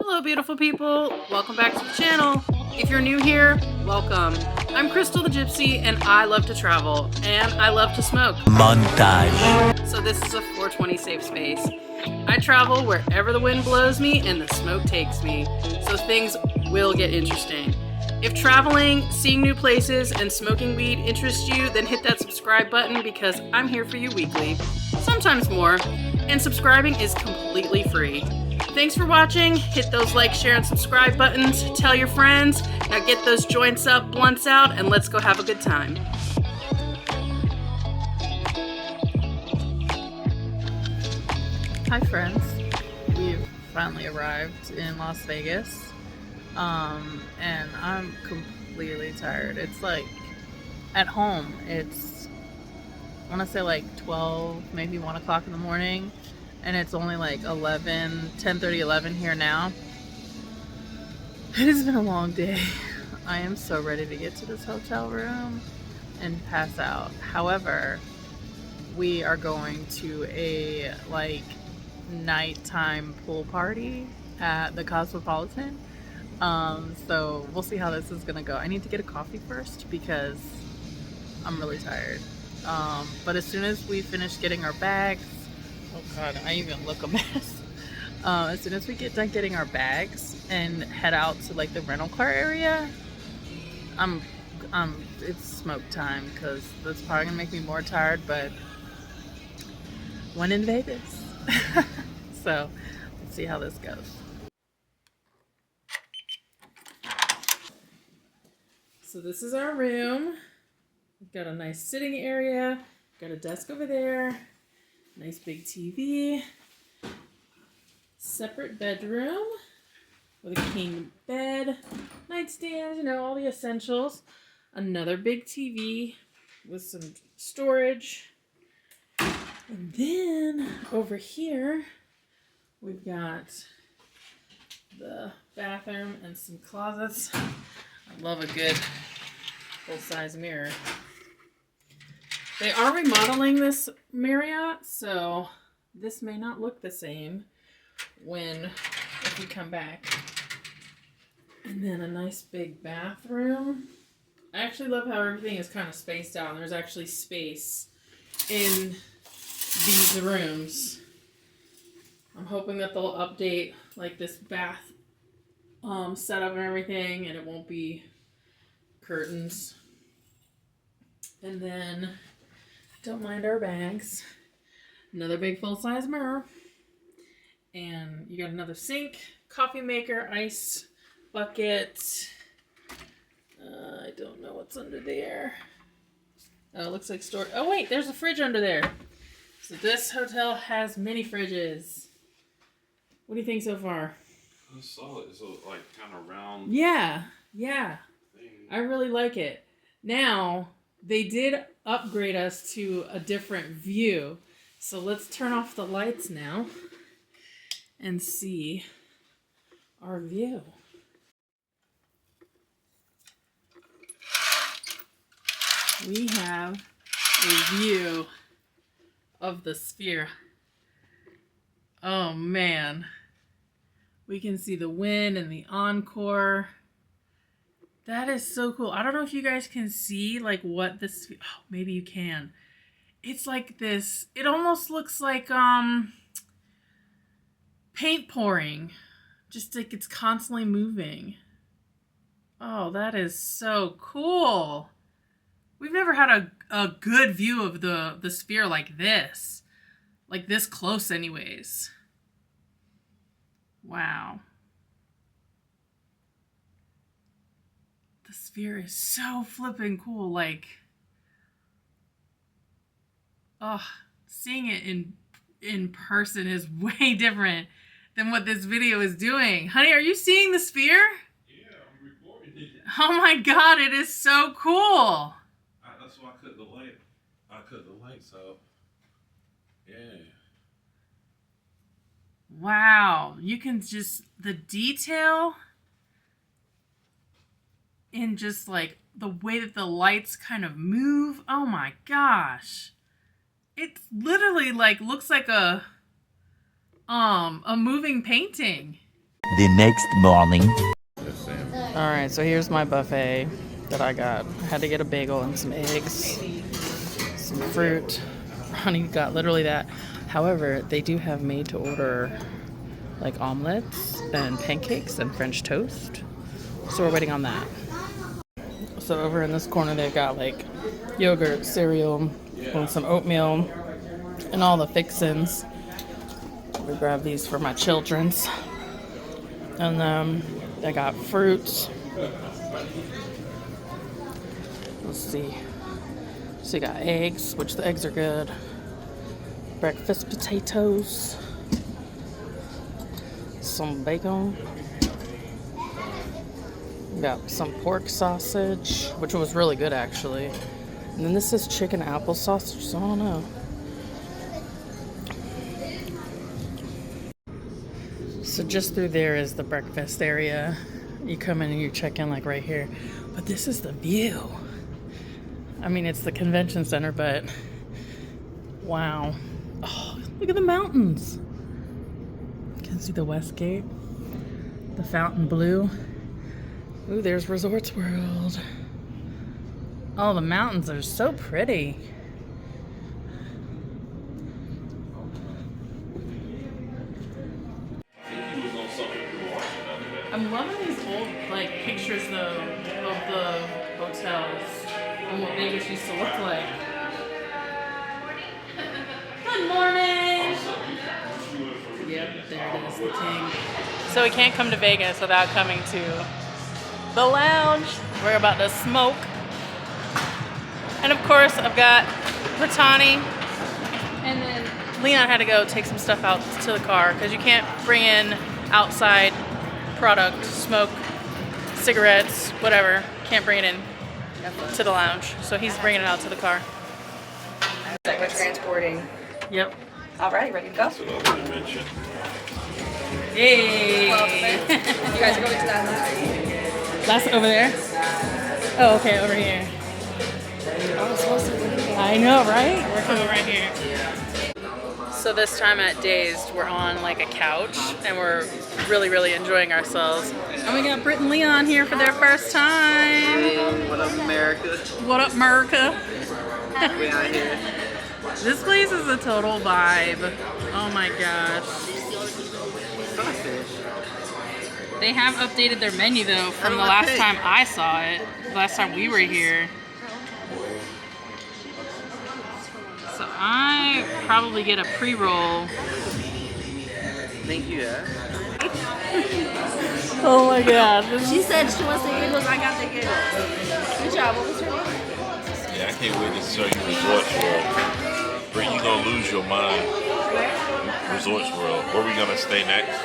Hello beautiful people, welcome back to the channel. If you're new here, welcome. I'm Krystal the Gypsy and I love to travel and I love to smoke. Montage. So this is a 420 safe space. I travel wherever the wind blows me and the smoke takes me, so things will get interesting. If traveling, seeing new places, and smoking weed interests you, then hit that subscribe button because I'm here for you weekly, sometimes more, and subscribing is completely free. Thanks for watching. Hit those like, share, and subscribe buttons. Tell your friends. Now get those joints up, blunts out, and let's go have a good time. Hi friends. We've finally arrived in Las Vegas. And I'm completely tired. It's like at home. It's, I want to say like 12, maybe 1 o'clock in the morning. And it's only like 10:30, 11 here now. It has been a long day. I am so ready to get to this hotel room and pass out. However, we are going to a like nighttime pool party at the Cosmopolitan. So we'll see how this is gonna go. I need to get a coffee first because I'm really tired. But as soon as we finish getting our bags, oh god, I even look a mess. As soon as we get done getting our bags and head out to like the rental car area, it's smoke time because that's probably gonna make me more tired, but when in Vegas. So let's see how this goes. So this is our room. We've got a nice sitting area, got a desk over there. Nice big TV, separate bedroom with a king bed, nightstand, you know, all the essentials. Another big TV with some storage. And then over here, we've got the bathroom and some closets. I love a good full-size mirror. They are remodeling this Marriott, so this may not look the same if we come back. And then a nice big bathroom. I actually love how everything is kind of spaced out. There's actually space in these rooms. I'm hoping that they'll update like this bath setup and everything, and it won't be curtains. And then don't mind our bags. Another big full-size mirror. And you got another sink, coffee maker, ice bucket. I don't know what's under there. Oh, it looks like storage. Oh wait, there's a fridge under there. So this hotel has mini fridges. What do you think so far? It's solid. It's like kind of round. Yeah. Thing. I really like it. Now, they did upgrade us to a different view. So let's turn off the lights now and see our view. We have a view of the Sphere. Oh man. We can see the wind and the Encore. That is so cool. I don't know if you guys can see like what this, oh, maybe you can. It's like this, it almost looks like paint pouring. Just like it's constantly moving. Oh, that is so cool. We've never had a good view of the Sphere like this. Like this close anyways. Wow. The Sphere is so flippin' cool. Like, oh, seeing it in person is way different than what this video is doing. Honey, are you seeing the Sphere? Yeah, I'm recording it. Oh my god, it is so cool. That's why I cut the light. I cut the lights out. Yeah. Wow, you can just, the detail in just like the way that the lights kind of move. Oh my gosh. It literally like looks like a moving painting. The next morning. All right, so here's my buffet that I got. I had to get a bagel and some eggs, some fruit. Ronnie got literally that. However, they do have made to order like omelets and pancakes and French toast. So we're waiting on that. So over in this corner, they've got like yogurt, cereal, and some oatmeal, and all the fixins. We grabbed these for my children's. And I got fruits. Let's see. So you got eggs, which the eggs are good. Breakfast potatoes. Some bacon. Got some pork sausage, which was really good actually. And then this is chicken apple sausage, so I don't know. So just through there is the breakfast area. You come in and you check in like right here. But this is the view. I mean, it's the convention center, but wow. Oh, look at the mountains. You can see the West Gate, the Fountain Blue. Ooh, there's Resorts World. Oh, the mountains are so pretty. I'm loving these old like pictures though of the hotels and what Vegas used to look like. Good morning. Yep, there it is, the king. So we can't come to Vegas without coming to the lounge. We're about to smoke. And of course, I've got Brittany. And then Leon had to go take some stuff out to the car because you can't bring in outside product, smoke, cigarettes, whatever. Can't bring it in to the lounge. So he's bringing it out to the car. We're transporting. Yep. Alright, ready to go? Yay! You guys are going to that That's over there? Oh, okay, over here. I know, right? We're coming right here. So this time at Dazed, we're on like a couch and we're really, really enjoying ourselves. And we got Britt and Leon here for their first time. Hey, what up, America? What up, America? We out here. This place is a total vibe. Oh my gosh. Sausage. They have updated their menu though from the last time I saw it. The last time we were here. So I probably get a pre-roll. Thank you, Oh my god. She said she wants the giggles, I got the giggles. Good job, what was her name? Yeah, I can't wait to show you Resorts World. Where you gonna lose your mind? Resorts World. Where we gonna stay next?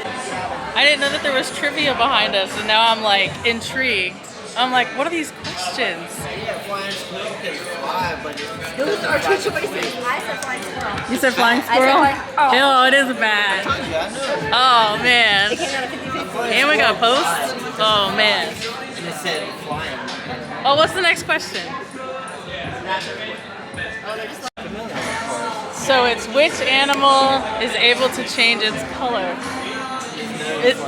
I didn't know that there was trivia behind us, and now I'm like intrigued. I'm like, what are these questions? Yeah, flying squirrel can fly, but Those are two choices. I said flying squirrel. You said flying I squirrel? said flying- Oh, it is bad. I know. Oh man. It came out of 50-50. And we got posts? Oh man. And it said flying. Oh, what's the next question? So it's which animal is able to change its color?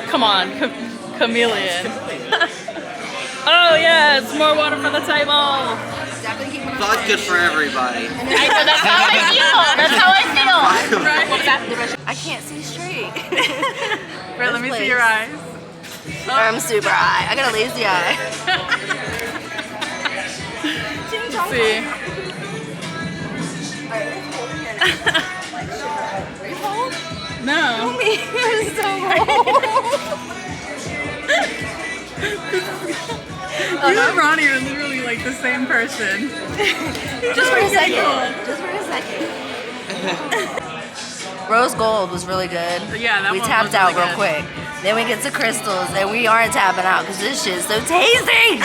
Come on, chameleon. Oh yeah, it's more water for the table. Definitely keep Thought good for everybody. I know, that's how I feel. That's how I feel. Right. What was that? I can't see straight. Wait, let me see your eyes. I'm super eye. I got a lazy eye. Let's see. Are you cold? No. Me, you're so You and Ronnie are literally like the same person. Just for a second. Just for a second. Rose gold was really good. Yeah, that we one tapped was out really real good. quick. Then we get to Krystals, and we aren't tapping out because this shit's so tasty.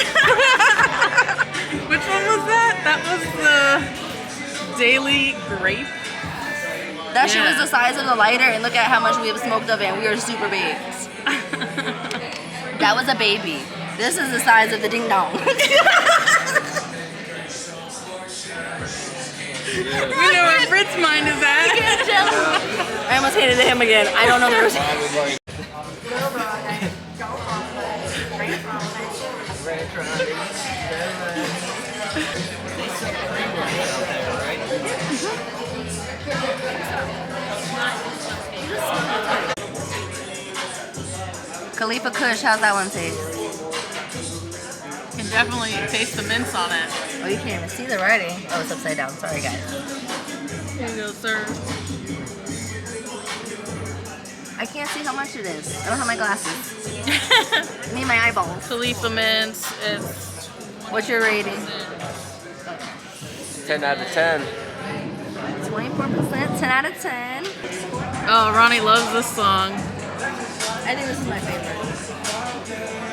Which one was that? That was the Daily Grape. That shit Yeah. was the size of the lighter, and look at how much we have smoked of it, and we are super babes. That was a baby. This is the size of the ding dong. We know where Britt's mind is at. I almost hated him again. I don't know the Khalifa Kush, how's that one taste? You can definitely taste the mints on it. Oh, you can't even see the writing. Oh, it's upside down. Sorry, guys. Here you go, sir. I can't see how much it is. I don't have my glasses. I need my eyeballs. Khalifa mints. It's What's your rating? 10 out of 10. 24%, 10 out of 10. oh, Ronnie loves this song. I think this is my favorite.